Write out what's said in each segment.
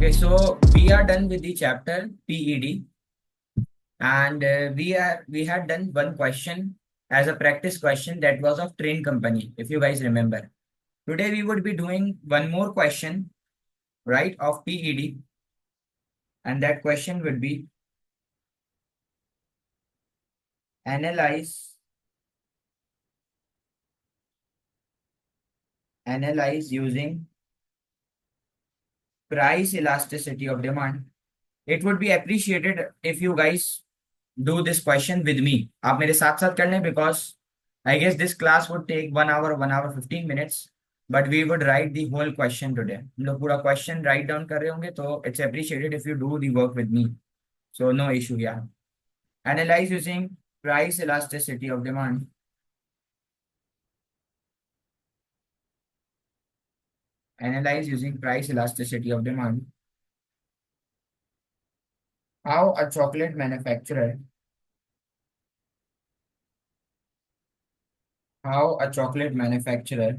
Okay, so we are done with the chapter PED, and we had done one question as a practice question that was of train company, if you guys remember. Today we would be doing one more question, right, of PED, and that question would be analyze analyze using price elasticity of demand. It would be appreciated if you guys do this question with me. आप मेरे साथ साथ कर लें because I guess this class would take 1 hour 15 minutes, but we would write the whole question today. हम लोग पूरा question write down कर रहे होंगे तो it's appreciated if you do the work with me. So no issue here. Analyze using price elasticity of demand. Analyze using price elasticity of demand. How a chocolate manufacturer how a chocolate manufacturer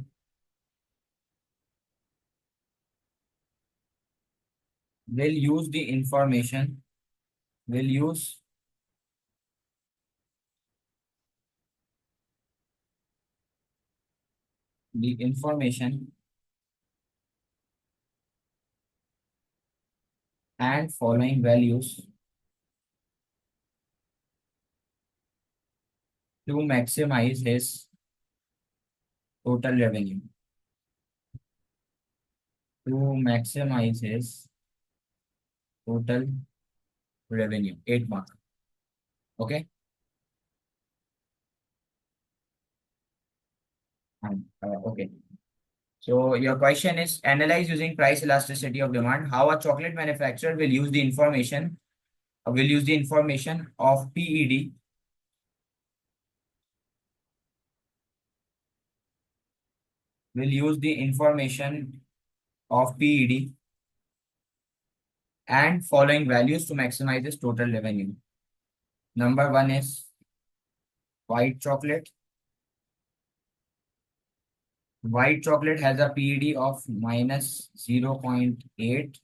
will use the information will use the information and following values to maximize his total revenue. To maximize his total revenue. 8 mark. Okay. Okay. So your question is analyze using price elasticity of demand how a chocolate manufacturer will use the information of PED will use the information of PED and following values to maximize its total revenue. Number one is white chocolate. White chocolate has a PED of minus 0.8.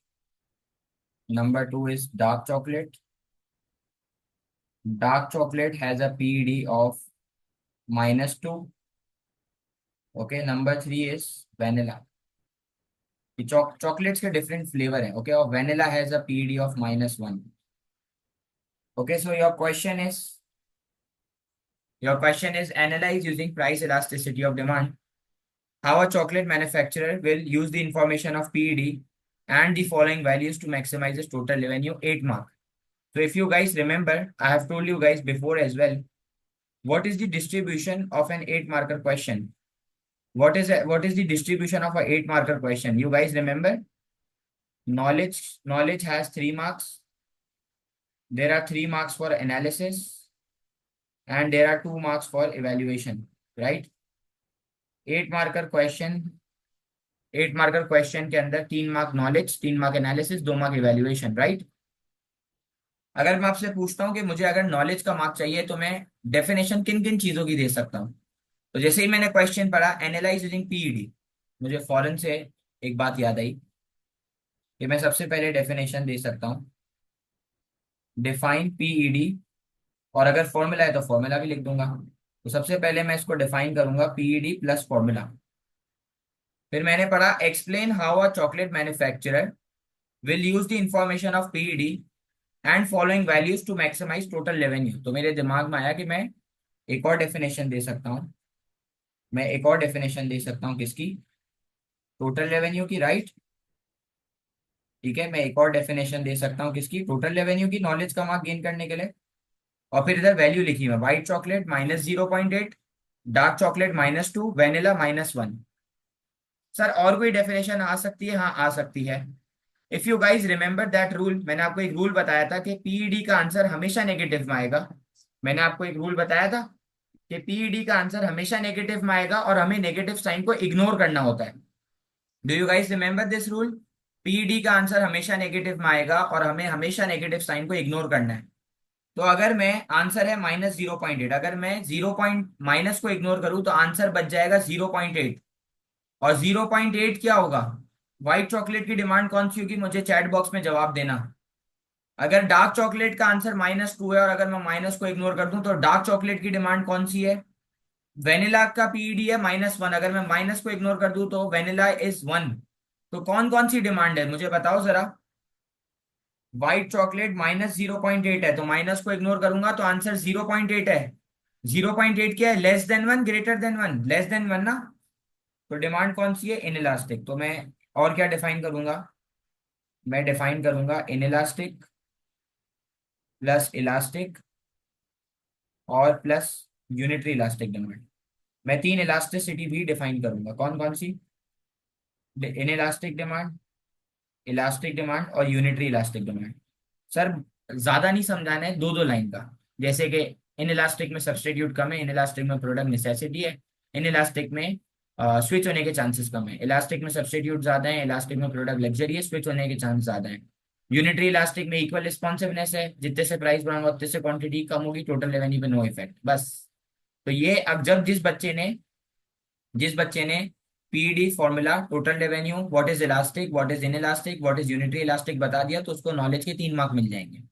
Number two is dark chocolate. Dark chocolate has a PED of minus 2. Okay, number three is vanilla. Chocolates के different flavor है. Okay, और vanilla has a PED of minus 1. Okay, so your question is analyze using price elasticity of demand how a chocolate manufacturer will use the information of PED and the following values to maximize its total revenue. 8 mark. So if you guys remember, I have told you guys before as well, what is the distribution of an 8 marker question? What is the distribution of an 8 marker question? You guys remember? Knowledge has 3 marks. There are 3 marks for analysis and there are 2 marks for evaluation, right? 8 marker question 8 marker question के अंदर 3 mark knowledge, 3 mark analysis, 2 mark evaluation, right? अगर मैं आपसे पूछता हूँ कि मुझे अगर नॉलेज का मार्क चाहिए तो मैं डेफिनेशन किन किन चीजों की दे सकता हूँ, तो जैसे ही मैंने क्वेश्चन पढ़ा एनालाइज यूजिंग पीईडी, मुझे फौरन से एक बात याद आई कि मैं सबसे पहले डेफिनेशन दे सकता हूँ डिफाइन पीईडी, और अगर फॉर्मूला है तो फॉर्मूला भी लिख दूंगा। तो सबसे पहले मैं इसको डिफाइन करूंगा पीईडी प्लस फॉर्मूला। फिर मैंने पढ़ा explain how a chocolate manufacturer will use the information of PED and following values to maximise total revenue. तो मेरे दिमाग में आया कि मैं एक और डेफिनेशन दे सकता हूँ, किसकी? टोटल रेवेन्यू की, राइट? ठीक है, मैं एक और डेफिनेशन दे सकता हूँ किसकी? टोटल रेवेन्यू की, नॉलेज का मार्क गेन करने के लिए। और फिर इधर वैल्यू लिखी मैं, white chocolate minus 0.8, dark chocolate minus 2, vanilla -1। Sir और कोई डेफिनेशन आ सकती है? हाँ आ सकती है। If you guys remember that rule, मैंने आपको एक रूल बताया था कि पीईडी का आंसर हमेशा नेगेटिव में आएगा। मैंने आपको एक रूल बताया था कि पीईडी का आंसर हमेशा नेगेटिव में आएगा और हमें नेगेटिव साइन को इग्नोर करना होता है। Do you guys remember this rule? PED का आंसर हमेशा नेगेटिव में आएगा और हमें हमेशा नेगेटिव साइन को इग्नोर करना है। तो अगर मैं आंसर है -0.8, अगर मैं 0 माइनस को इग्नोर करूं तो आंसर बच जाएगा 0.8। और 0.8 क्या होगा? व्हाइट चॉकलेट की डिमांड कौन सी होगी, मुझे चैट बॉक्स में जवाब देना। अगर डार्क चॉकलेट का आंसर -2 है और अगर मैं माइनस को इग्नोर कर दूं तो डार्क चॉकलेट की डिमांड कौन सी है? वेनिला का पीईडी है -1, अगर मैं माइनस को इग्नोर कर दूं तो वेनिला इज 1। तो कौन कौन सी डिमांड है मुझे बताओ जरा। व्हाइट चॉकलेट -0.8 है, तो माइनस को इग्नोर करूंगा तो आंसर 0.8 है। 0.8 क्या है, less than 1 greater than 1, less than 1 ना। तो डिमांड कौन सी है, इनइलास्टिक। तो मैं और क्या डिफाइन करूंगा, मैं डिफाइन करूंगा इनइलास्टिक प्लस इलास्टिक और प्लस यूनिटरी इलास्टिक डिमांड। मैं तीन इलास्टिसिटी भी डिफाइन करूंगा, कौन कौन सी, इनइलास्टिक डिमांड, इलास्टिक डिमांड और यूनिटरी इलास्टिक डिमांड। सर ज्यादा नहीं समझाना है, दो दो लाइन का। जैसे कि इन इलास्टिक में सब्स्टिट्यूट कम है, इन इलास्टिक में प्रोडक्ट नेसेसिटी है, इन इलास्टिक में स्विच होने के चांसेस कम है, इलास्टिक में सब्स्टिट्यूट ज्यादा है, इलास्टिक में प्रोडक्ट लग्जरी है, स्विच होने के चांस ज्यादा है। यूनिटरी इलास्टिक में इक्वल रिस्पॉन्सिवनेस है, जितने से प्राइस बढ़ाऊंगा उतने से क्वांटिटी कम होगी, टोटल रेवेन्यू पे नो इफेक्ट, बस। तो ये अब जब जिस बच्चे ने PED formula, total revenue, what is elastic, what is in elastic, what is unitary elastic बता दिया, तो उसको नॉलेज के 3 मार्क मिल जाएंगे।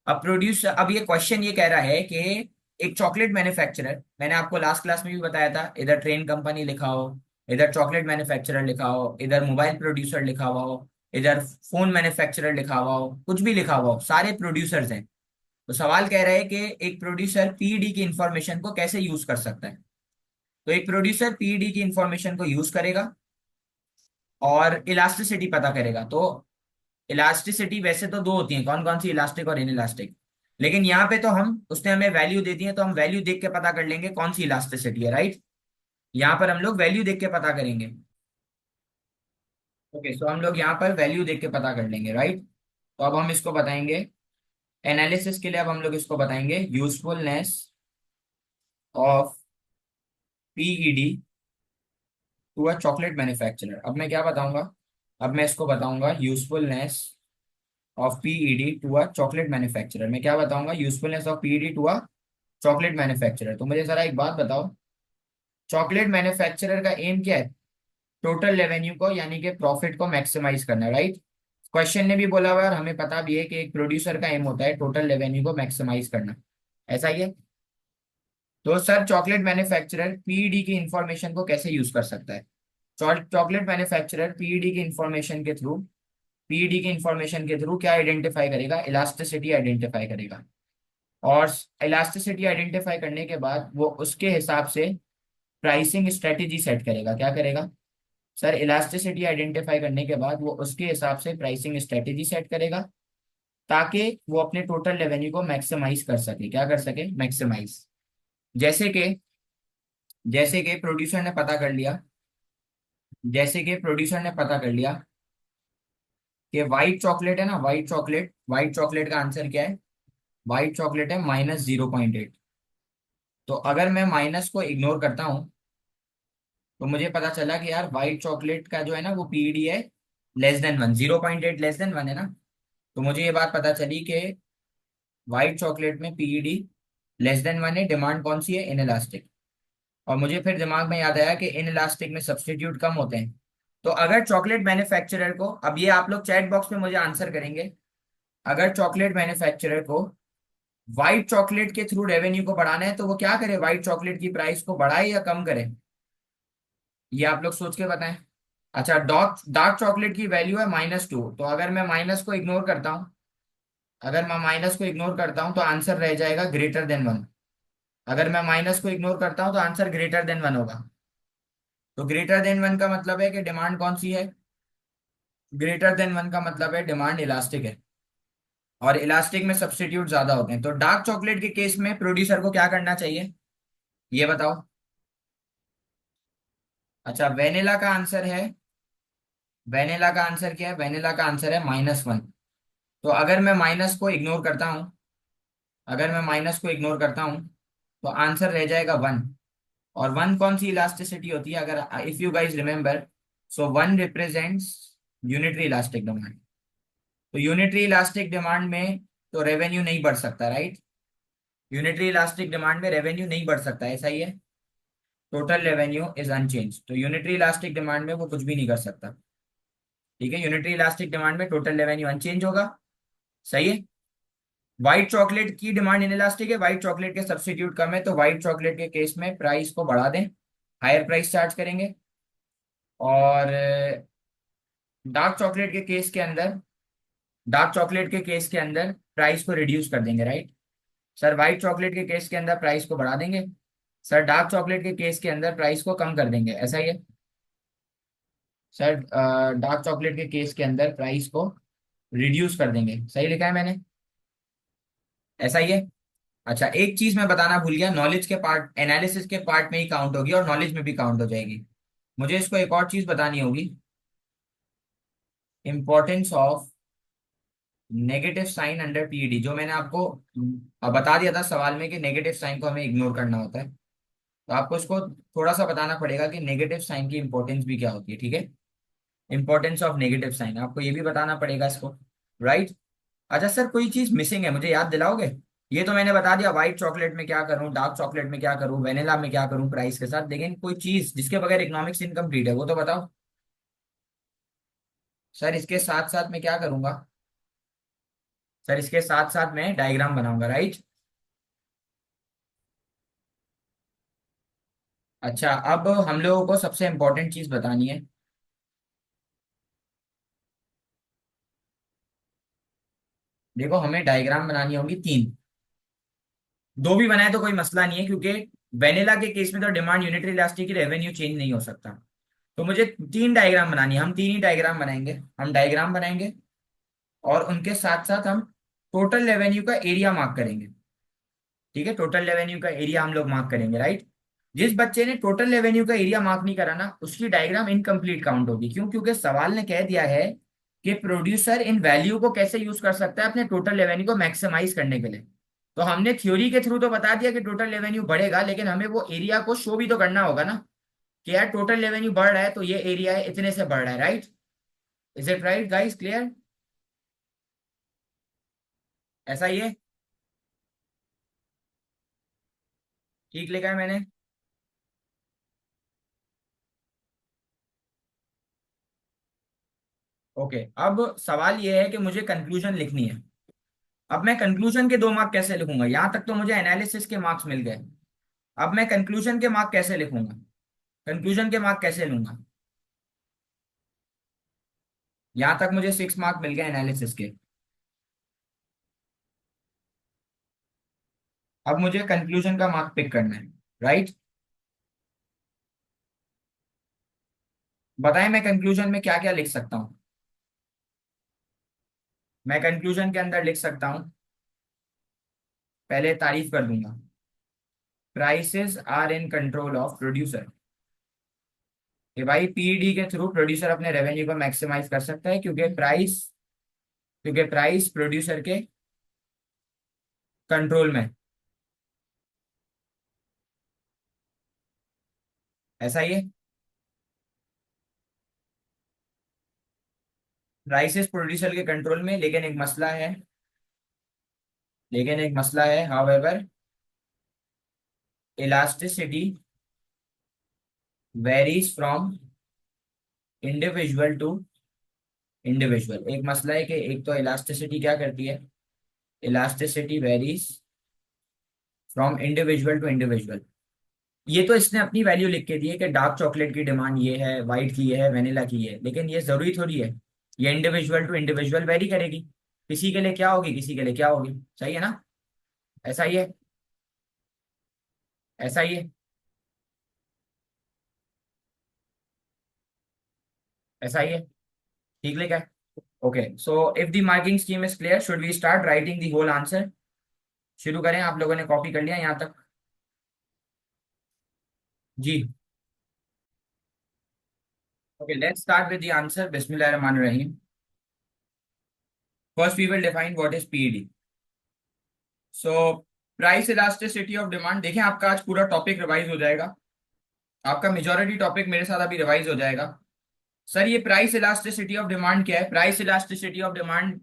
अब ये क्वेश्चन ये कह रहा है कि एक चॉकलेट मैन्युफैक्चरर, मैंने आपको लास्ट क्लास में भी बताया था, इधर ट्रेन कंपनी लिखा हो, इधर चॉकलेट मैन्युफैक्चरर लिखा हो, इधर मोबाइल प्रोड्यूसर लिखा हुआ हो, इधर फोन मैन्युफैक्चरर लिखा हुआ हो, कुछ भी लिखा हुआ हो, सारे प्रोड्यूसर्स हैं। तो सवाल कह रहा है कि एक प्रोड्यूसर पीईडी की इंफॉर्मेशन को कैसे यूज कर सकता है। तो एक प्रोड्यूसर पीईडी की इंफॉर्मेशन को यूज करेगा और इलास्टिसिटी पता करेगा। तो इलास्टिसिटी वैसे तो दो होती है, कौन कौन सी, इलास्टिक और इनइलास्टिक। लेकिन यहाँ पे तो हम, उसने हमें वैल्यू दे दी है तो हम वैल्यू देख के पता कर लेंगे कौन सी इलास्टिसिटी है, राइट। यहाँ पर हम लोग वैल्यू देख के पता करेंगे। ओके, सो हम लोग यहाँ पर वैल्यू देख के पता कर लेंगे, राइट। तो अब हम इसको बताएंगे एनालिसिस के लिए, अब हम लोग इसको बताएंगे usefulness of PED to a chocolate manufacturer. अब मैं क्या बताऊंगा, अब मैं इसको बताऊंगा usefulness of PED to a chocolate manufacturer. मैं क्या बताऊंगा, usefulness of PED to a chocolate manufacturer. तो मुझे जरा एक बात बताओ, चॉकलेट मैन्युफैक्चरर का एम क्या है, टोटल रेवेन्यू को यानी कि प्रॉफिट को मैक्सिमाइज करना, राइट। क्वेश्चन ने भी बोला हुआ है और हमें पता भी है कि एक प्रोड्यूसर का एम होता है टोटल रेवेन्यू को मैक्सिमाइज करना, ऐसा ही है। तो सर चॉकलेट मैन्युफैक्चरर पीईडी की इंफॉर्मेशन को कैसे यूज कर सकता है। चॉकलेट मैन्युफैक्चरर पीईडी की इंफॉर्मेशन के थ्रू क्या आइडेंटिफाई करेगा, इलास्टिसिटी आइडेंटिफाई करेगा। और इलास्टिसिटी आइडेंटिफाई करने के बाद वो उसके हिसाब से प्राइसिंग स्ट्रेटेजी सेट करेगा। क्या करेगा सर, इलास्टिसिटी आइडेंटिफाई करने के बाद वो उसके हिसाब से प्राइसिंग स्ट्रेटेजी सेट करेगा, ताकि वो अपने टोटल रेवेन्यू को मैक्सिमाइज कर सके। क्या कर सके, मैक्सिमाइज। जैसे कि जैसे कि प्रोड्यूसर ने पता कर लिया, जैसे कि प्रोड्यूसर ने पता कर लिया कि व्हाइट चॉकलेट है ना, व्हाइट चॉकलेट का आंसर क्या है, व्हाइट चॉकलेट है -0.8। तो अगर मैं माइनस को इग्नोर करता हूँ तो मुझे पता चला कि यार व्हाइट चॉकलेट का जो है ना वो पीईडी है <1, 0.8 <1 है ना। तो मुझे ये बात पता चली कि व्हाइट चॉकलेट में पीईडी <1 है, डिमांड कौन सी है, इनइलास्टिक। और मुझे फिर दिमाग में याद आया कि इनइलास्टिक में सब्स्टिट्यूट कम होते हैं। तो अगर चॉकलेट मैन्युफैक्चरर को, अब ये आप लोग चैट बॉक्स में मुझे आंसर करेंगे, अगर चॉकलेट मैन्युफैक्चरर को व्हाइट चॉकलेट के थ्रू रेवेन्यू को बढ़ाना है तो वो क्या करे, व्हाइट चॉकलेट की प्राइस को बढ़ाए या कम करे, ये आप लोग सोच के बताएं। अच्छा, डार्क डार्क चॉकलेट की वैल्यू है -2, तो अगर मैं माइनस को इग्नोर करता हूँ, अगर मैं माइनस को इग्नोर करता हूँ तो आंसर रह जाएगा >1। अगर मैं माइनस को इग्नोर करता हूँ तो आंसर >1 होगा। तो >1 का मतलब है कि डिमांड कौन सी है, >1 का मतलब है डिमांड इलास्टिक है, और इलास्टिक में सब्स्टिट्यूट ज्यादा होते हैं। तो डार्क चॉकलेट के केस में प्रोड्यूसर को क्या करना चाहिए, ये बताओ। अच्छा, वेनिला का आंसर क्या है, वेनिला का आंसर है -1। तो अगर मैं माइनस को इग्नोर करता हूं, अगर मैं माइनस को इग्नोर करता हूं तो आंसर रह जाएगा 1। और 1 कौन सी इलास्टिसिटी होती है, अगर if you guys remember, so 1 represents unitary elastic demand. तो यूनिटरी इलास्टिक डिमांड में तो रेवेन्यू नहीं बढ़ सकता, राइट। यूनिटरी इलास्टिक डिमांड में रेवेन्यू नहीं बढ़ सकता, ऐसा ही है। टोटल रेवेन्यू इज अनचेंज, तो यूनिटरी इलास्टिक डिमांड में वो कुछ भी नहीं कर सकता। ठीक है, यूनिटरी इलास्टिक डिमांड में टोटल रेवेन्यू अनचेंज होगा। सही है। व्हाइट चॉकलेट की डिमांड इनइलास्टिक है, व्हाइट चॉकलेट के सब्स्टिट्यूट कम है, तो व्हाइट चॉकलेट के केस में प्राइस को बढ़ा दें, हायर प्राइस चार्ज करेंगे। और डार्क चॉकलेट के केस के अंदर डार्क चॉकलेट के केस के अंदर प्राइस को रिड्यूस कर देंगे, राइट। सर व्हाइट चॉकलेट के केस के अंदर प्राइस को बढ़ा देंगे। सर डार्क चॉकलेट के केस के अंदर प्राइस को कम कर देंगे, ऐसा ही है। सर डार्क चॉकलेट के केस के अंदर प्राइस को रिड्यूस कर देंगे, सही लिखा है मैंने, ऐसा ही है। अच्छा, एक चीज मैं बताना भूल गया, नॉलेज के पार्ट, एनालिसिस के पार्ट में ही काउंट होगी और नॉलेज में भी काउंट हो जाएगी। मुझे इसको एक और चीज बतानी होगी, importance of negative sign under PED, जो मैंने आपको बता दिया था सवाल में कि नेगेटिव साइन को हमें इग्नोर करना होता है। तो आपको इसको थोड़ा सा बताना पड़ेगा कि नेगेटिव साइन की इंपॉर्टेंस भी क्या होती है, ठीक है। इंपॉर्टेंस ऑफ नेगेटिव साइन आपको ये भी बताना पड़ेगा इसको, राइट। अच्छा सर, कोई चीज मिसिंग है, मुझे याद दिलाओगे? ये तो मैंने बता दिया, व्हाइट चॉकलेट में क्या करूं, डार्क चॉकलेट में क्या करूं, वेनिला में क्या करूं प्राइस के साथ, लेकिन कोई चीज जिसके बगैर इकोनॉमिक्स इनकम्प्लीट है वो तो बताओ। सर इसके साथ साथ मैं क्या करूंगा? सर इसके साथ साथ मैं डायग्राम बनाऊंगा, राइट। अच्छा, अब हम लोगों को सबसे इंपॉर्टेंट चीज बतानी है। देखो, हमें डायग्राम बनानी होगी तीन, दो भी बनाए तो कोई मसला नहीं है, क्योंकि वेनिला के केस में तो डिमांड यूनिटरी इलास्टिक की, रेवेन्यू चेंज नहीं हो सकता। तो मुझे तीन डायग्राम बनानी है, हम तीन ही डायग्राम बनाएंगे, हम डायग्राम बनाएंगे और उनके साथ साथ हम टोटल रेवेन्यू का एरिया मार्क करेंगे। ठीक है, टोटल रेवेन्यू का एरिया हम लोग मार्क करेंगे, राइट। जिस बच्चे ने टोटल रेवेन्यू का एरिया मार्क नहीं करा ना, उसकी डायग्राम इनकम्प्लीट काउंट होगी। क्यों? क्योंकि सवाल ने कह दिया है कि प्रोड्यूसर इन वैल्यू को कैसे यूज कर सकता है अपने टोटल रेवेन्यू को मैक्सिमाइज करने के लिए। तो हमने थ्योरी के थ्रू तो बता दिया कि टोटल रेवेन्यू बढ़ेगा, लेकिन हमें वो एरिया को शो भी तो करना होगा ना, कि यार टोटल रेवेन्यू बढ़ रहा है तो ये एरिया है इतने से बढ़ रहा है, right. Is it right guys, clear? ऐसा ही है, ठीक लिखा है मैंने। ओके, अब सवाल ये है कि मुझे कंक्लूजन लिखनी है। अब मैं कंक्लूजन के 2 मार्क कैसे लिखूंगा? यहां तक तो मुझे एनालिसिस के मार्क्स मिल गए, अब मैं कंक्लूजन के मार्क कैसे लिखूंगा? कंक्लूजन के मार्क कैसे लूंगा? यहां तक मुझे 6 मार्क मिल गए एनालिसिस के, अब मुझे कंक्लूजन का मार्क पिक करना है, राइट। बताएं मैं कंक्लूजन में क्या क्या लिख सकता हूँ? मैं कंक्लूजन के अंदर लिख सकता हूँ, पहले तारीफ कर दूंगा, prices are in control of producer. कि भाई पीडी के थ्रू प्रोड्यूसर अपने रेवेन्यू को मैक्सिमाइज कर सकता है, क्योंकि प्राइस प्रोड्यूसर के कंट्रोल में, ऐसा ही है। प्राइसेस प्रोड्यूसर के कंट्रोल में, लेकिन एक मसला है, however elasticity varies from individual to individual. एक मसला है कि एक तो इलास्टिसिटी क्या करती है, elasticity varies from individual to individual. ये तो इसने अपनी वैल्यू लिख के दी है कि डार्क चॉकलेट की डिमांड ये है, व्हाइट की ये है, वेनिला की ये है, लेकिन ये जरूरी थोड़ी है, ये इंडिविजुअल टू इंडिविजुअल वेरी करेगी। किसी के लिए क्या होगी, किसी के लिए क्या होगी, सही है ना। ऐसा ही है, ऐसा ही है, ऐसा ही है, ठीक लिखा है। Okay, so if the marking scheme is clear, should we start writing the whole answer? शुरू करें, आप लोगों ने कॉपी कर लिया यहाँ तक? जी। Okay, let's start with the answer, बिस्मिल्लाहिर्रहमानिर्रहीम। First we will define what is PED. So price elasticity of demand, देखें आपका आज पूरा टॉपिक रिवाइज हो जाएगा, आपका मेजॉरिटी टॉपिक मेरे साथ अभी रिवाइज हो जाएगा। सर ये प्राइस इलास्टिसिटी ऑफ डिमांड क्या है? Price elasticity of demand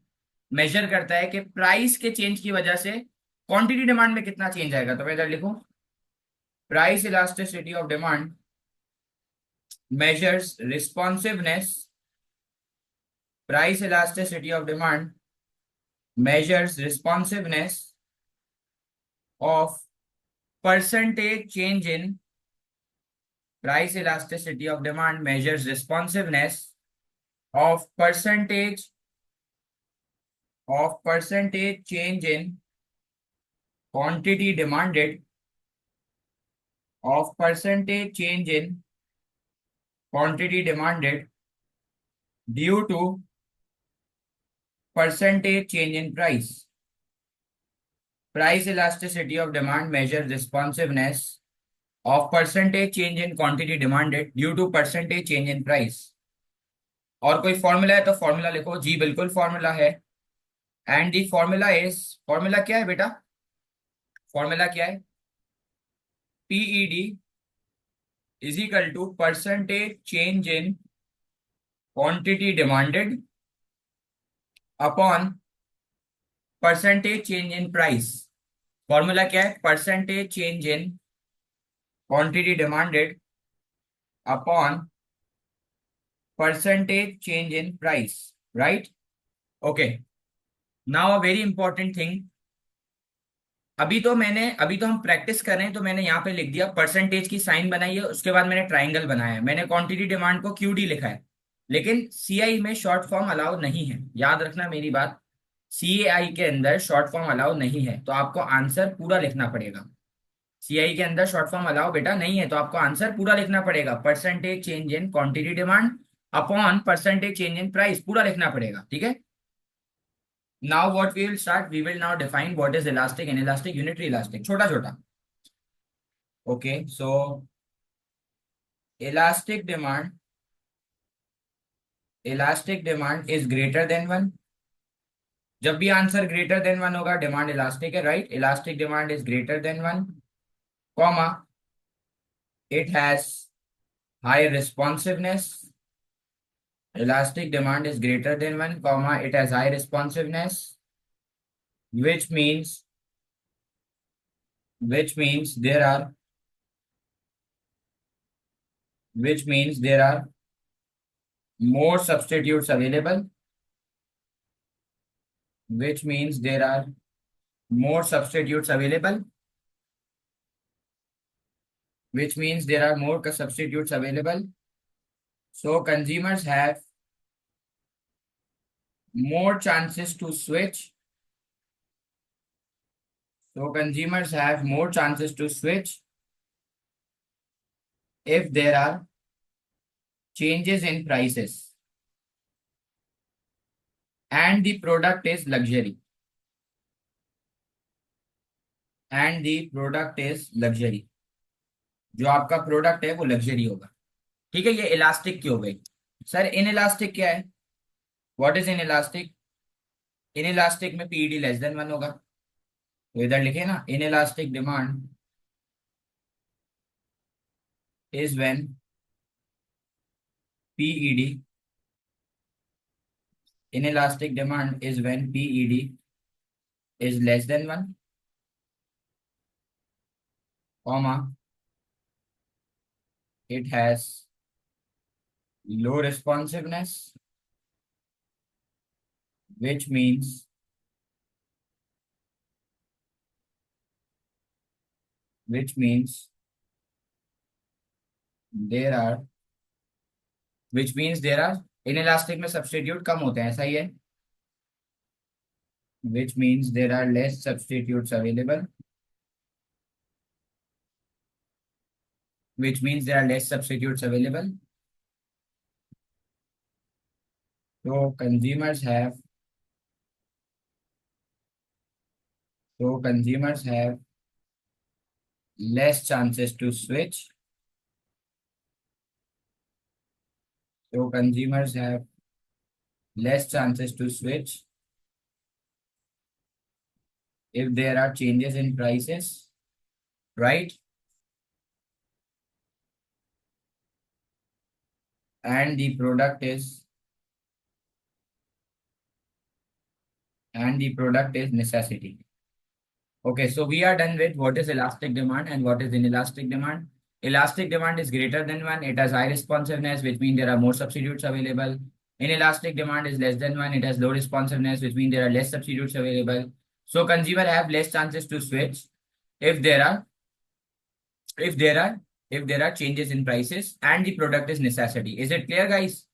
measure करता है कि प्राइस के चेंज की वजह से क्वांटिटी डिमांड में कितना चेंज आएगा। तो मैं इधर लिखूं, price elasticity of demand measures responsiveness price elasticity of demand measures responsiveness of percentage change in price elasticity of demand measures responsiveness of percentage change in quantity demanded of percentage change in quantity demanded due to percentage change in price. Price elasticity of demand measures responsiveness of percentage change in quantity demanded due to percentage change in price. और कोई formula है तो formula लिखो जी, बिल्कुल formula है। And the formula is, formula क्या है बेटा, फॉर्मूला क्या है, PED is equal to percentage change in quantity demanded upon percentage change in price. Formula क्या है, percentage change in quantity demanded upon percentage change in price, right. Okay, now a very important thing, अभी तो हम practice कर रहे हैं, तो मैंने यहाँ पे लिख दिया परसेंटेज की साइन बनाई है, उसके बाद मैंने ट्राइंगल बनाया है, मैंने क्वांटिटी डिमांड को क्यूडी लिखा है। लेकिन सीआई में शॉर्ट फॉर्म अलाउ नहीं है, याद रखना मेरी बात, सीआई के अंदर शॉर्ट फॉर्म अलाउ नहीं है, तो आपको आंसर पूरा लिखना पड़ेगा। सीआई के अंदर शॉर्ट फॉर्म अलाउ बेटा नहीं है, तो आपको आंसर पूरा लिखना पड़ेगा, percentage change in quantity demand upon percentage change in price, पूरा लिखना पड़ेगा, ठीक है। Now what we will start, we will now define what is elastic, inelastic, unitary elastic, छोटा छोटा। Okay, so elastic demand is greater than 1। जब भी answer greater than 1 होगा डिमांड इलास्टिक है, right. Elastic demand is greater than 1, comma it has high responsiveness. Elastic demand is greater than 1, comma it has high responsiveness, which means there are more substitutes available, which means there are more substitutes available, which means there are more substitutes available. So consumers have more chances to switch. So consumers have more chances to switch if there are changes in prices and the product is luxury. And the product is luxury, जो आपका product है वो luxury होगा, ठीक है। ये elastic की हो गई। सर इन इलास्टिक क्या है, what is in elastic, in elastic में पीईडी लेस देन 1 होगा, तो इधर लिखे ना, in elastic demand is when PED, in elastic demand is when PED is less than 1, comma it has low responsiveness, which means there are inelastic में substitute कम होते हैं, ऐसा ही है, which means there are less substitutes available, so consumers have less chances to switch, if there are changes in prices, right, and the product is necessity. Okay, so we are done with what is elastic demand and what is inelastic demand. Elastic demand is greater than 1, it has high responsiveness, which means there are more substitutes available. Inelastic demand is less than 1. It has low responsiveness, which means there are less substitutes available. So consumer have less chances to switch if there are if there are if there are changes in prices and the product is necessity. Is it clear, guys?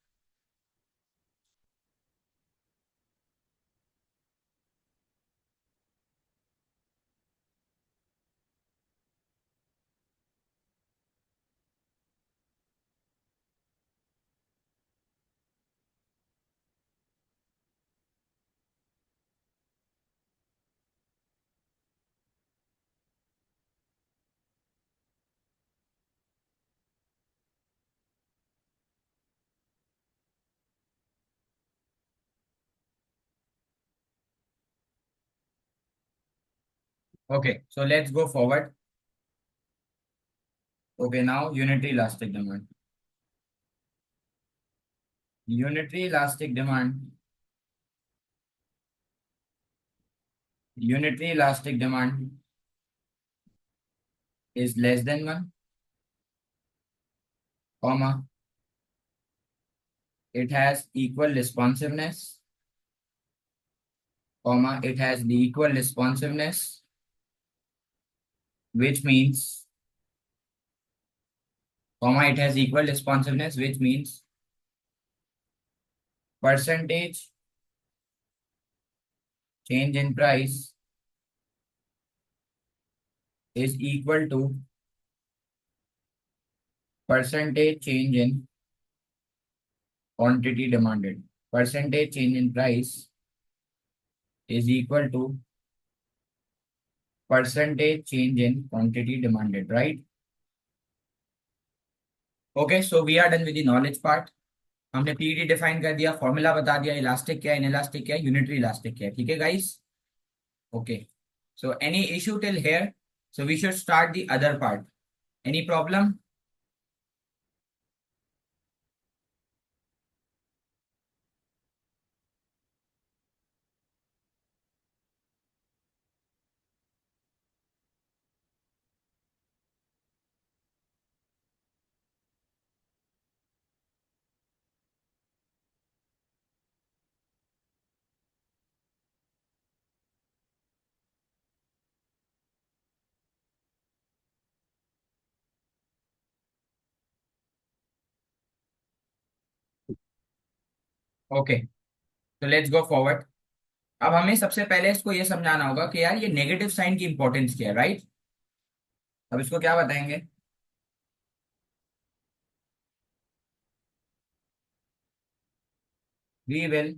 Okay, so let's go forward. Okay, now unitary elastic demand. Unitary elastic demand. Unitary elastic demand is less than 1, comma, it has equal responsiveness, comma, it has the equal responsiveness, which means, comma, it has equal responsiveness, which means percentage change in price is equal to percentage change in quantity demanded. Percentage change in price is equal to percentage change in quantity demanded, right? Okay, so we are done with the knowledge part. हमने PED define कर दिया, formula बता दिया, elastic क्या है, inelastic क्या है, unitary elastic क्या है. ठीक है guys. Okay, so any issue till here? So we should start the other part. Any problem? Okay, तो लेट्स गो फॉरवर्ड. अब हमें सबसे पहले इसको ये समझाना होगा कि यार ये नेगेटिव साइन की इंपॉर्टेंस क्या है, राइट? अब इसको क्या बताएंगे? We will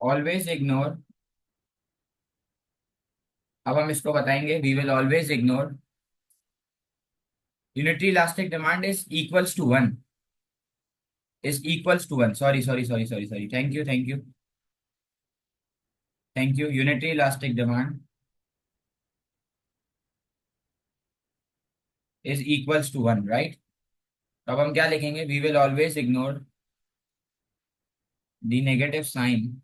always ignore. अब हम इसको बताएंगे we will always ignore unitary elastic demand is equals to 1. Is equals to 1. Sorry. Thank you. Unitary elastic demand is equals to 1, right? तो अब हम क्या लिखेंगे? We will always ignore the negative sign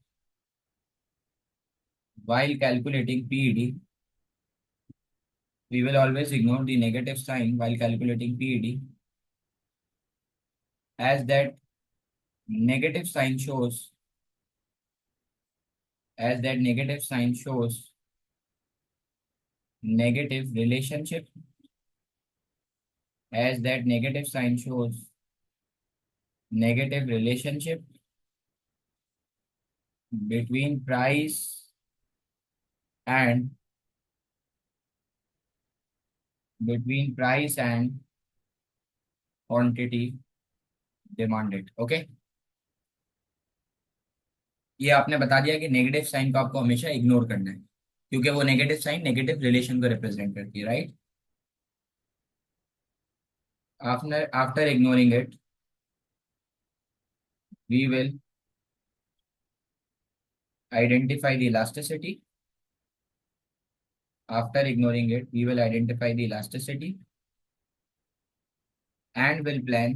while calculating PED. We will always ignore the negative sign while calculating PED, as that negative sign shows negative relationship, as that negative sign shows negative relationship between price and quantity demanded. Okay, ये आपने बता दिया कि negative sign को आपको हमेशा ignore करना है, क्योंकि वो नेगेटिव साइन नेगेटिव रिलेशन को रिप्रेजेंट करती है, right? After ignoring it, we will identify the elasticity. After ignoring it, we will identify the elasticity and will plan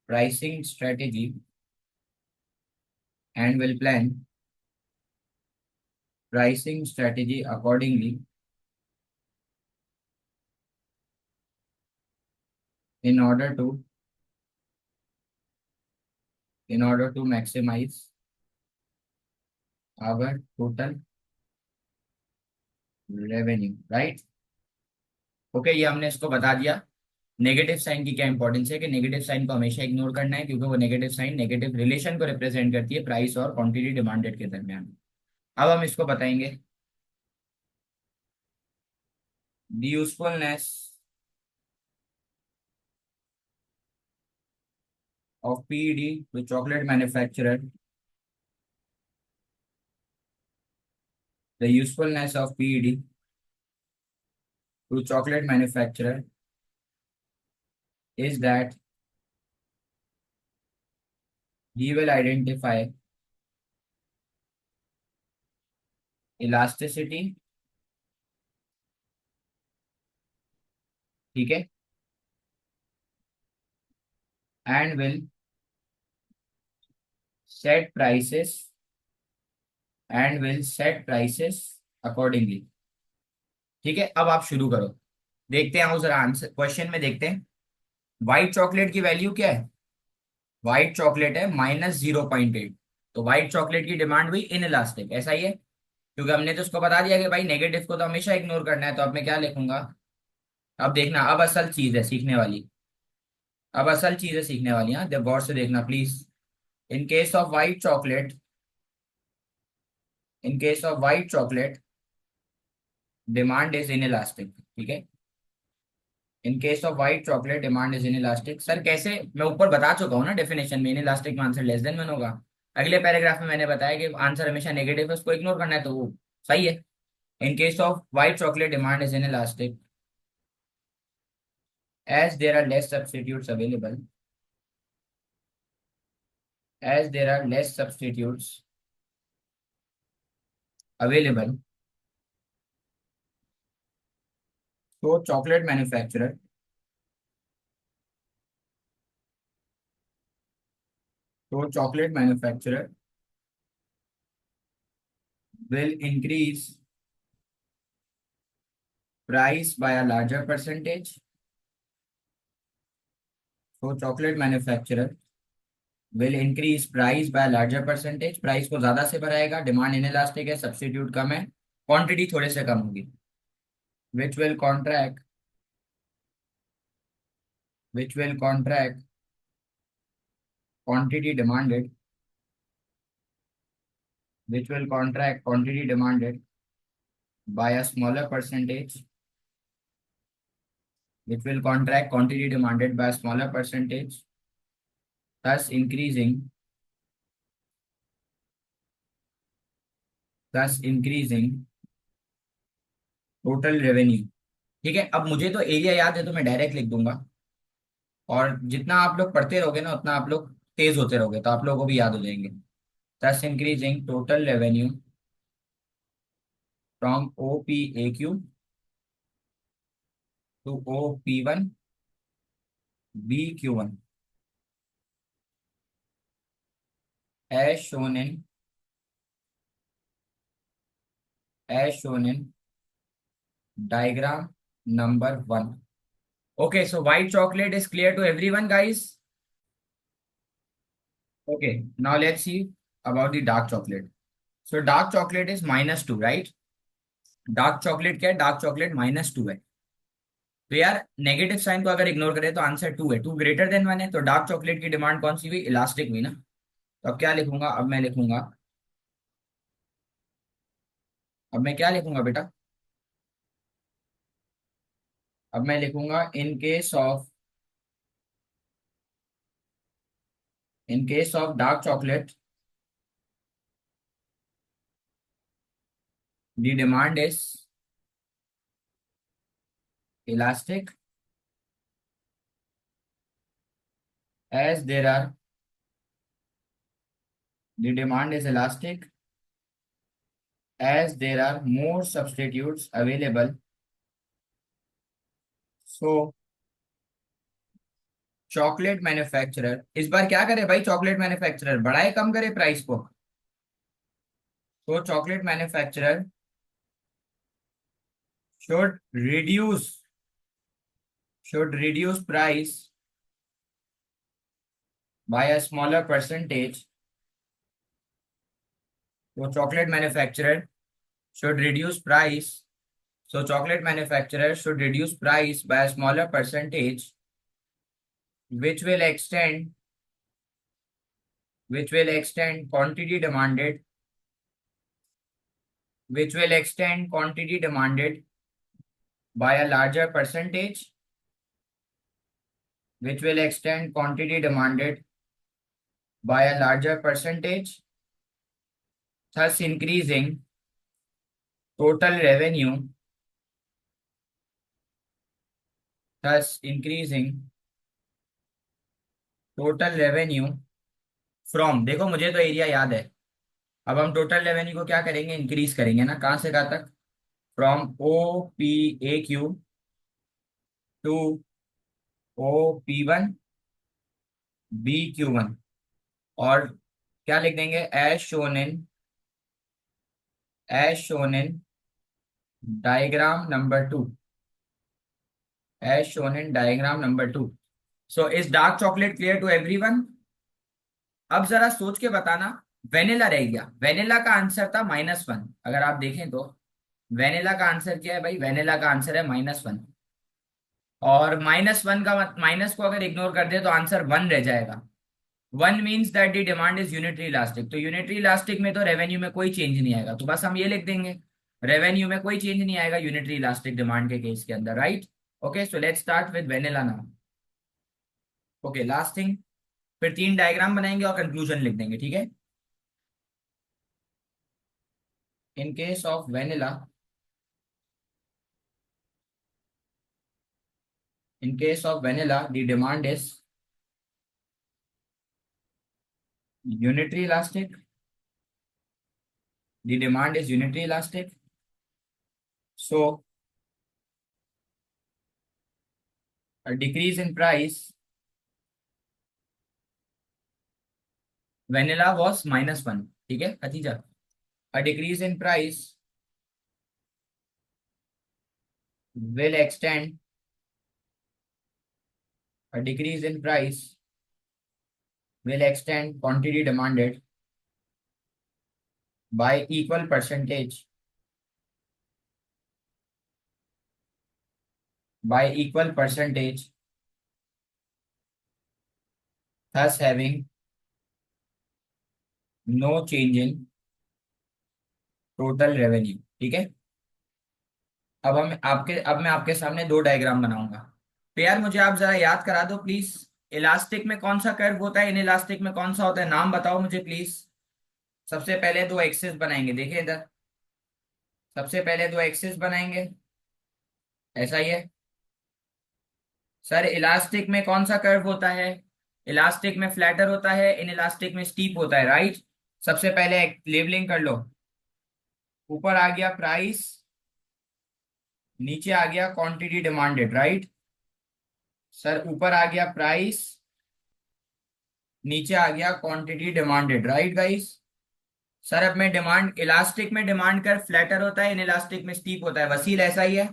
pricing strategy and will plan pricing strategy accordingly in order to maximize our total revenue, right? Okay, ये हमने इसको बता दिया। Negative sign की क्या importance है कि negative sign को हमेशा इग्नोर करना है, क्योंकि वो नेगेटिव साइन नेगेटिव रिलेशन को रिप्रेजेंट करती है प्राइस और क्वांटिटी डिमांडेड के दरमियान। अब हम इसको बताएंगे, the usefulness of PED to chocolate manufacturer, the usefulness of PED to chocolate manufacturer is that he will identify elasticity, ठीक है, and will set prices accordingly। ठीक है, अब आप शुरू करो। देखते हैं, आओ जरा आंसर क्वेश्चन में देखते हैं। व्हाइट चॉकलेट की वैल्यू क्या है? व्हाइट चॉकलेट है -0.8। तो व्हाइट चॉकलेट की डिमांड हुई इन इलास्टिक, ऐसा ही है, क्योंकि हमने तो उसको बता दिया कि भाई नेगेटिव को तो हमेशा इग्नोर करना है। तो अब मैं क्या लिखूंगा? अब देखना, अब असल चीज है सीखने वाली। अब असल चीज है सीखने वाली, हाँ, जब गौर से देखना please. In case of white chocolate, in case of white chocolate demand is in elastic, ठीक है। In case of white chocolate demand is in elastic. Sir कैसे? मैं ऊपर बता चुका हूँ ना डेफिनेशन में, इन इलास्टिक में आंसर लेस देन वन होगा। अगले पैराग्राफ में मैंने बताया कि आंसर हमेशा नेगेटिव है, उसको इग्नोर करना है, तो वो सही है। In case of white chocolate demand is in elastic as there are less substitutes available, as there are less substitutes available, so chocolate manufacturer, so chocolate manufacturer will increase price by a larger percentage, so chocolate manufacturer will increase price by a larger percentage, price को ज्यादा से बढ़ाएगा, demand inelastic है, substitute कम है, quantity थोड़े से कम होगी, which will contract, which will contract quantity demanded, which will contract quantity demanded by a smaller percentage, which will contract quantity demanded by a smaller percentage, thus increasing, thus increasing total revenue। ठीक है, अब मुझे तो area याद है तो मैं direct लिख दूंगा, और जितना आप लोग पढ़ते रहोगे ना उतना आप लोग तेज होते रहोगे, तो आप लोगों को भी याद हो जाएंगे। thus increasing total revenue from OPAQ to OP1 BQ1 as shown in, as shown in diagram number 1। Okay, so white chocolate is clear to everyone, guys. Okay, now let's see about the dark chocolate. So dark chocolate is -2, right? Dark chocolate क्या है? Dark chocolate -2 है। तो यार negative sign को अगर ignore करें तो answer 2 है, 2 ग्रेटर देन 1 है, तो डार्क चॉकलेट की डिमांड कौन सी हुई? इलास्टिक हुई ना। तो अब क्या लिखूंगा? अब मैं क्या लिखूंगा बेटा? अब मैं लिखूंगा in case of dark chocolate the demand is elastic as there are, the demand is elastic as there are more substitutes available, so chocolate manufacturer इस बार क्या करे भाई? चॉकलेट मैन्युफैक्चरर बढ़ाए कम करे प्राइस को? तो chocolate manufacturer should reduce, should reduce price by a smaller percentage, so chocolate manufacturer should reduce price. So chocolate manufacturer should reduce price by a smaller percentage, which will extend quantity demanded, which will extend quantity demanded by a larger percentage, which will extend quantity demanded by a larger percentage, thus increasing total revenue, thus increasing total revenue from, देखो मुझे तो area याद है। अब हम total revenue को क्या करेंगे, इंक्रीज करेंगे ना, कहाँ से कहाँ तक, from OPAQ to OP1 BQ1, और क्या लिख देंगे, as shown in diagram number 2, as shown in diagram number 2। So is dark chocolate clear to everyone? अब जरा सोच के बताना, वेनिला रह गया, वेनिला का आंसर था -1, अगर आप देखें तो वेनिला का आंसर क्या है भाई, वेनिला का आंसर है -1, और -1 का माइनस को अगर इग्नोर कर दे तो आंसर 1 रह जाएगा। 1 means that the demand is unitary elastic, तो यूनिटरी इलास्टिक में तो रेवेन्यू में कोई चेंज नहीं आएगा, तो बस हम ये लिख देंगे, रेवेन्यू में कोई चेंज नहीं आएगा यूनिटरी इलास्टिक डिमांड के केस के अंदर, right. Okay, so let's start with vanilla now. Okay, last thing, फिर 3 डायग्राम बनाएंगे और कंक्लूजन लिख देंगे, ठीक है। In case of vanilla, in case of vanilla, the demand is unitary elastic. The demand is unitary elastic. So a decrease in price, vanilla was -1, ठीक है Khadija, a decrease in price will extend, a decrease in price will extend quantity demanded by equal percentage, by equal percentage, thus having no change in total revenue, ठीक है। अब मैं आपके सामने 2 diagram बनाऊंगा। तो यार मुझे आप जरा याद करा दो प्लीज, इलास्टिक में कौन सा कर्व होता है, इन इलास्टिक में कौन सा होता है, नाम बताओ मुझे प्लीज। सबसे पहले 2 एक्सिस बनाएंगे, देखिए इधर, सबसे पहले 2 एक्सिस बनाएंगे, ऐसा ही है। सर इलास्टिक में कौन सा कर्व होता है, इलास्टिक में फ्लैटर होता है, इन इलास्टिक में स्टीप होता है, राइट। सबसे पहले लेबलिंग कर लो, ऊपर आ गया प्राइस, नीचे आ गया क्वांटिटी डिमांडेड, राइट। सर ऊपर आ गया प्राइस, नीचे आ गया quantity demanded, right guys. Sir अब मैं डिमांड, इलास्टिक में डिमांड कर फ्लैटर होता है, इन इलास्टिक में स्टीप होता है, वसील ऐसा ही है,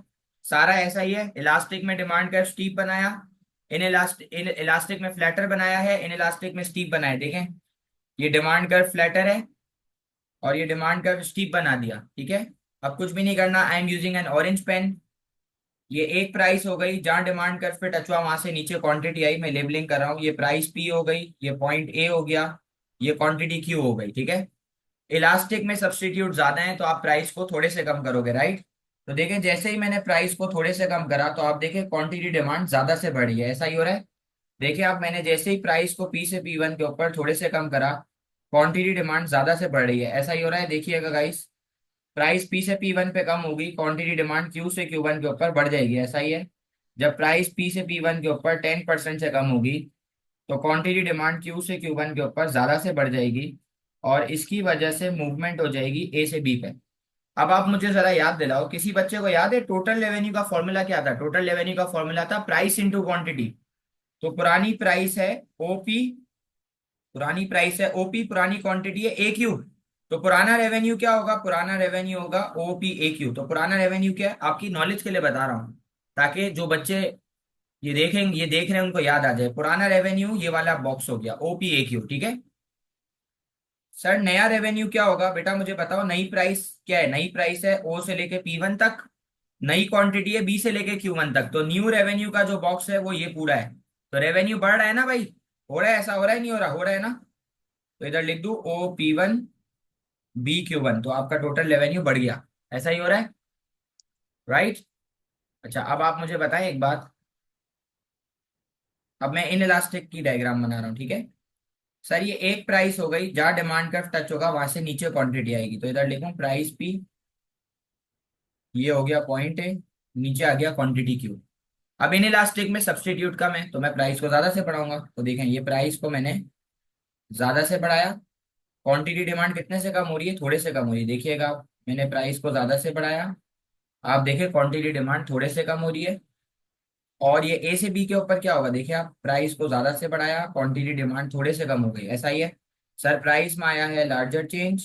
सारा ऐसा ही है। इलास्टिक में डिमांड कर स्टीप बनाया, इन इलास्टिक में फ्लैटर बनाया है, इन इलास्टिक में स्टीप बनाया, देखें ये डिमांड कर फ्लैटर है और ये डिमांड कर स्टीप बना दिया, ठीक है। अब कुछ भी नहीं करना, I am using an orange pen, ये एक प्राइस हो गई, जहां डिमांड कर फिट अचुआ वहां से नीचे क्वांटिटी आई, मैं लेबलिंग कर रहा हूँ, ये प्राइस पी हो गई, ये पॉइंट ए हो गया, ये क्वांटिटी क्यू हो गई, ठीक है। इलास्टिक में सब्सटीट्यूट ज्यादा है तो आप प्राइस को थोड़े से कम करोगे, राइट। तो देखें जैसे ही मैंने प्राइस को थोड़े से कम करा तो आप देखें क्वांटिटी डिमांड ज्यादा से बढ़ी है, ऐसा ही हो रहा है। देखिए आप, मैंने जैसे ही प्राइस को पी से P1 के ऊपर थोड़े से कम करा, क्वांटिटी डिमांड ज्यादा से बढ़ रही है, ऐसा ही हो रहा है, देखिएगा गाइस। प्राइस पी से P1 पे कम होगी, क्वांटिटी डिमांड क्यू से Q1 के ऊपर बढ़ जाएगी, ऐसा ही है। जब प्राइस पी से P1 के ऊपर 10% से कम होगी तो क्वांटिटी डिमांड क्यू से Q1 के ऊपर ज्यादा से बढ़ जाएगी, और इसकी वजह से मूवमेंट हो जाएगी ए से बी पे। अब आप मुझे जरा याद दिलाओ, किसी बच्चे को याद है टोटल रेवेन्यू का फॉर्मूला क्या था, टोटल रेवेन्यू का फॉर्मूला था प्राइस इंटू क्वांटिटी। तो पुरानी प्राइस है ओपी, पुरानी प्राइस है ओपी, पुरानी क्वांटिटी है ए क्यू, तो पुराना रेवेन्यू क्या होगा, पुराना रेवेन्यू होगा OPAQ। तो पुराना रेवेन्यू क्या है, आपकी नॉलेज के लिए बता रहा हूँ, ताकि जो बच्चे ये देखेंगे, ये देख रहे हैं, उनको याद आ जाए। पुराना रेवेन्यू ये वाला बॉक्स हो गया, OPAQ, ठीक है। सर नया रेवेन्यू क्या होगा बेटा, मुझे बताओ। नई प्राइस क्या है? नई प्राइस है O से लेके P1 तक, नई क्वांटिटी है B से लेके Q1 तक। तो न्यू रेवेन्यू का जो बॉक्स है वो ये पूरा है। तो रेवेन्यू बढ़ रहा है ना भाई? हो रहा है, ऐसा हो रहा है नहीं हो रहा? हो रहा है ना? तो इधर लिख दू OP1 BQ1, तो आपका टोटल रेवेन्यू बढ़ गया। ऐसा ही हो रहा है, राइट? अच्छा, अब आप मुझे बताएं एक बात। अब मैं इन इलास्टिक की डायग्राम बना रहा हूँ, ठीक है। सर ये एक प्राइस हो गई, जहां डिमांड कर्व टच होगा वहां से नीचे क्वांटिटी आएगी। तो इधर लिखूं प्राइस P, ये हो गया पॉइंट ए, नीचे आ गया क्वांटिटी Q। अब इन इलास्टिक में सब्सटीट्यूट कम है, तो मैं प्राइस को ज्यादा से बढ़ाऊंगा। तो देखें, ये प्राइस को मैंने ज्यादा से बढ़ाया, क्वांटिटी डिमांड कितने से कम हो रही है? थोड़े से कम हो रही है। देखिएगा आप, मैंने प्राइस को ज्यादा से बढ़ाया, आप देखिए क्वांटिटी डिमांड थोड़े से कम हो रही है। और ये A से B के ऊपर क्या होगा, देखिए आप, प्राइस को ज्यादा से बढ़ाया, क्वांटिटी डिमांड थोड़े से कम हो गई। ऐसा ही है। सर प्राइस में आया है लार्जर चेंज,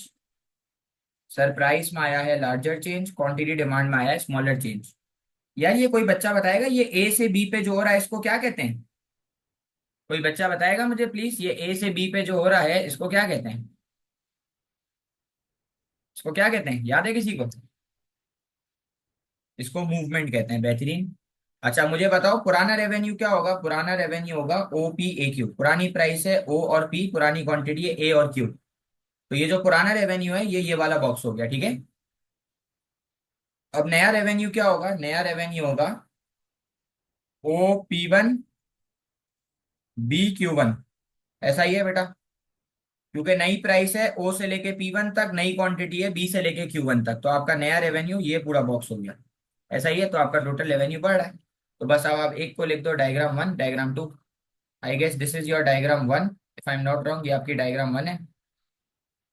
सर प्राइस में आया है लार्जर चेंज, क्वांटिटी डिमांड में आया है स्मॉलर चेंज। यार ये कोई बच्चा बताएगा, ये A से B पे जो हो रहा है इसको क्या कहते हैं? कोई बच्चा बताएगा मुझे प्लीज, ये A से B पे जो हो रहा है इसको क्या कहते हैं? इसको क्या कहते हैं, याद है किसी को? इसको मूवमेंट कहते हैं। बेहतरीन। अच्छा मुझे बताओ, पुराना रेवेन्यू क्या होगा? पुराना रेवेन्यू होगा OPAQ। पुरानी प्राइस है O और P, पुरानी क्वांटिटी है A और Q। तो ये जो पुराना रेवेन्यू है ये वाला बॉक्स हो गया, ठीक है। अब नया रेवेन्यू क्या होगा? नया रेवेन्यू होगा OP1BQ1। ऐसा ही है बेटा, क्योंकि नई प्राइस है O से लेके P1 तक, नई क्वांटिटी है B से लेके Q1 तक। तो आपका नया रेवेन्यू ये पूरा बॉक्स हो गया। ऐसा ही है, तो आपका टोटल रेवेन्यू बढ़ रहा है। तो बस अब आप एक को लिख दो diagram 1, diagram 2। I guess this is your diagram 1, if I am not wrong, ये आपकी डायग्राम 1 है।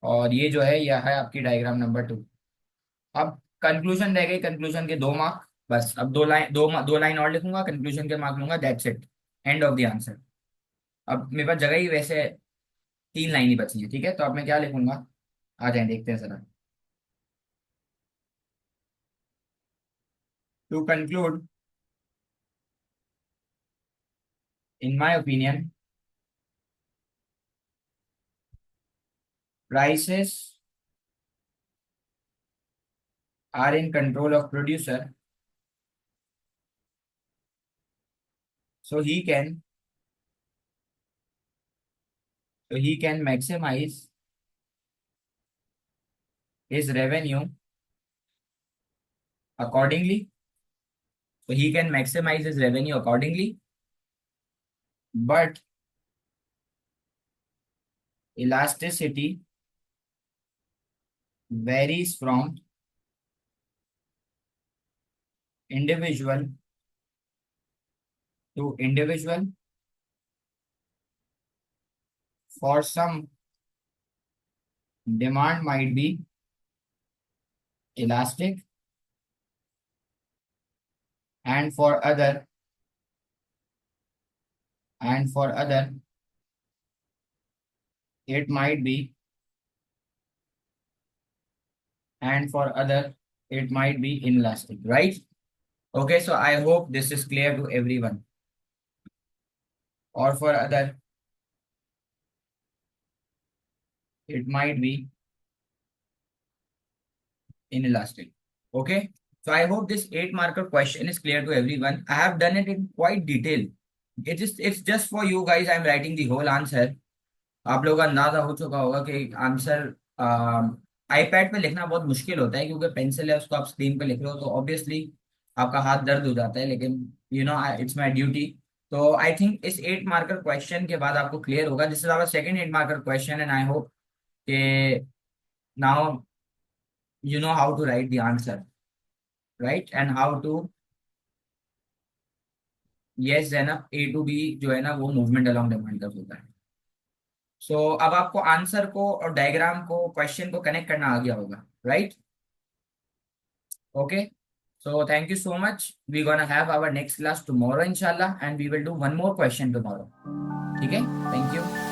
और ये जो है यह है आपकी डायग्राम नंबर 2। अब कंक्लूजन रह गई, कंक्लूजन के 2 मार्क। बस अब दो लाइन और लिखूंगा, कंक्लूजन के मार्क लूंगा, that's it, end of the answer. अब मेरे पास जगह ही वैसे 3 लाइन ही बची है, ठीक है। तो अब मैं क्या लिखूंगा, आ जाए देखते हैं जरा। To conclude, in my opinion, prices are in control of producer, so he can so he can maximize his revenue accordingly. So he can maximize his revenue accordingly, but elasticity varies from individual to individual. For some, demand might be elastic, and for other it might be and for other it might be inelastic, right? Okay, so I hope this is clear to everyone. Or for other it might be inelastic. Okay, so I hope this 8 marker question is clear to everyone. I have done it in quite detail. It's just for you guys. I'm writing the whole answer. आप लोगों का अंदाजा हो चुका होगा कि answer iPad पे लिखना बहुत मुश्किल होता है, क्योंकि पेंसिल है उसको आप स्क्रीन पे लिख रहे हो तो ऑब्वियसली आपका हाथ दर्द हो जाता है। लेकिन इट्स माय ड्यूटी। तो आई थिंक इस 8 मार्कर क्वेश्चन के बाद आपको क्लियर होगा, this is our second 8 marker question, and I hope कि now you know how to write the answer, right? And how to, yes Zainab, A to B जो है ना वो मूवमेंट अलोंग डिमांड कर्व होता है। सो अब आपको आंसर को और डायग्राम को, क्वेश्चन को कनेक्ट करना आ गया होगा, right? Okay, so thank you so much. We're gonna have our next class tomorrow inshallah, and we will do one more question tomorrow. ठीक है, thank you.